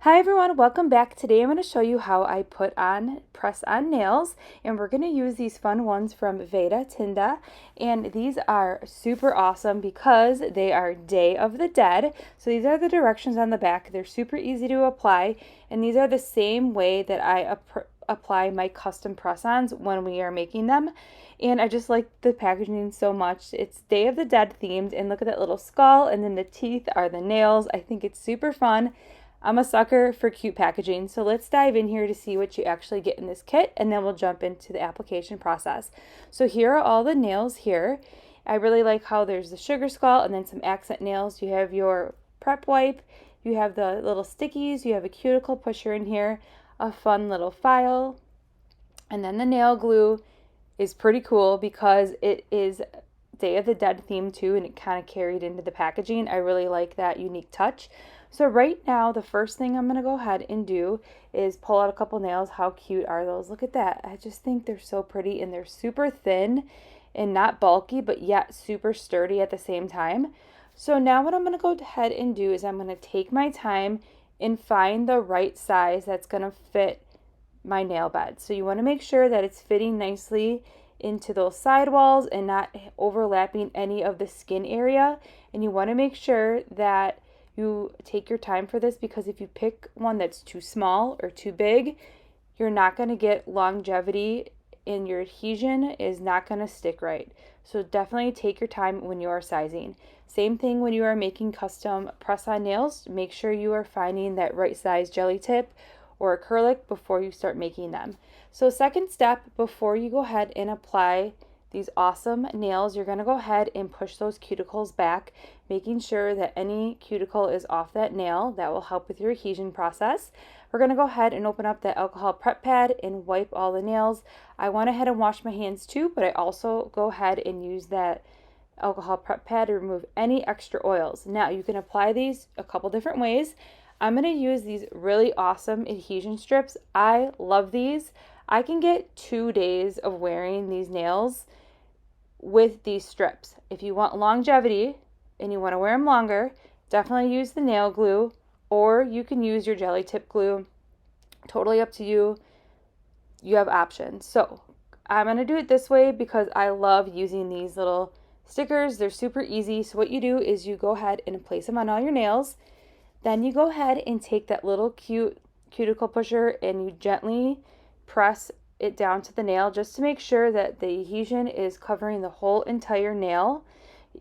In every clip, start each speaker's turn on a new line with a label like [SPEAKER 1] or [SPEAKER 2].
[SPEAKER 1] Hi everyone, welcome back. Today I'm going to show you how I press on nails, and we're going to use these fun ones from Veda Tinda, and these are super awesome because they are Day of the Dead. So these are the directions on the back. They're super easy to apply, and these are the same way that I apply my custom press-ons when we are making them. And I just like the packaging so much. It's Day of the Dead themed, and look at that little skull, and then the teeth are the nails. I think it's super fun. I'm a sucker for cute packaging, so let's dive in here to see what you actually get in this kit, and then we'll jump into the application process. So here are all the nails here. I really like how there's the sugar skull and then some accent nails. You have your prep wipe, you have the little stickies, you have a cuticle pusher in here, a fun little file, and then the nail glue is pretty cool because it is Day of the Dead theme too, and it kind of carried into the packaging. I really like that unique touch. So right now, the first thing I'm going to go ahead and do is pull out a couple nails. How cute are those? Look at that. I just think they're so pretty, and they're super thin and not bulky, but yet super sturdy at the same time. So now what I'm going to go ahead and do is I'm going to take my time and find the right size that's going to fit my nail bed. So you want to make sure that it's fitting nicely into those sidewalls and not overlapping any of the skin area. And you want to make sure that you take your time for this, because if you pick one that's too small or too big, you're not going to get longevity and your adhesion is not going to stick right. So definitely take your time when you are sizing. Same thing when you are making custom press-on nails. Make sure you are finding that right size jelly tip or acrylic before you start making them. So second step, before you go ahead and apply these awesome nails, you're going to go ahead and push those cuticles back, making sure that any cuticle is off that nail. That will help with your adhesion process. We're going to go ahead and open up the alcohol prep pad and wipe all the nails. I went ahead and washed my hands too, but I also go ahead and use that alcohol prep pad to remove any extra oils. Now you can apply these a couple different ways. I'm going to use these really awesome adhesion strips. I love these. I can get 2 days of wearing these nails with these strips. If you want longevity and you want to wear them longer, definitely use the nail glue, or you can use your jelly tip glue. Totally up to you. You have options. So I'm going to do it this way because I love using these little stickers. They're super easy. So what you do is you go ahead and place them on all your nails. Then you go ahead and take that little cute cuticle pusher and you gently press it down to the nail just to make sure that the adhesion is covering the whole entire nail.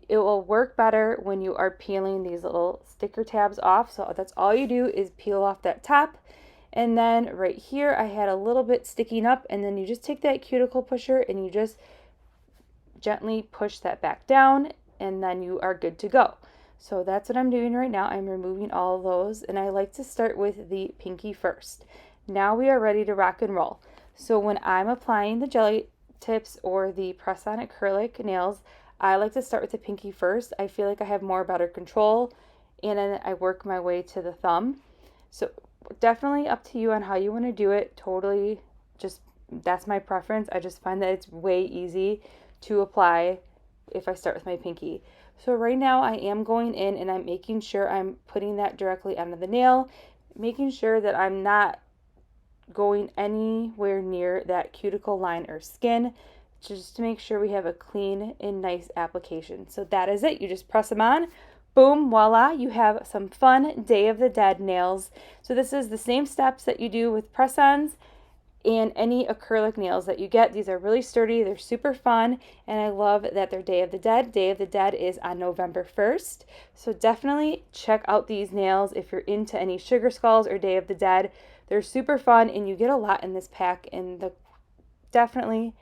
[SPEAKER 1] It will work better when you are peeling these little sticker tabs off. So that's all you do is peel off that top. And then right here I had a little bit sticking up, and then you just take that cuticle pusher and you just gently push that back down, and then you are good to go. So that's what I'm doing right now. I'm removing all of those, and I like to start with the pinky first. Now we are ready to rock and roll. So when I'm applying the jelly tips or the press-on acrylic nails, I like to start with the pinky first. I feel like I have better control, and then I work my way to the thumb. So definitely up to you on how you want to do it. Totally, just that's my preference. I just find that it's way easy to apply if I start with my pinky. So right now I am going in and I'm making sure I'm putting that directly onto the nail, making sure that I'm not going anywhere near that cuticle line or skin, just to make sure we have a clean and nice application. So that is it. You just press them on. Boom, voila, you have some fun Day of the Dead nails. So this is the same steps that you do with press-ons and any acrylic nails that you get. These are really sturdy, they're super fun, and I love that they're Day of the Dead. Day of the Dead is on November 1st. So definitely check out these nails if you're into any sugar skulls or Day of the Dead. They're super fun, and you get a lot in this pack, and definitely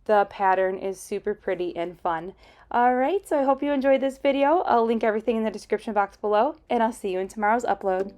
[SPEAKER 1] the pattern is super pretty and fun. Alright, so I hope you enjoyed this video. I'll link everything in the description box below, and I'll see you in tomorrow's upload.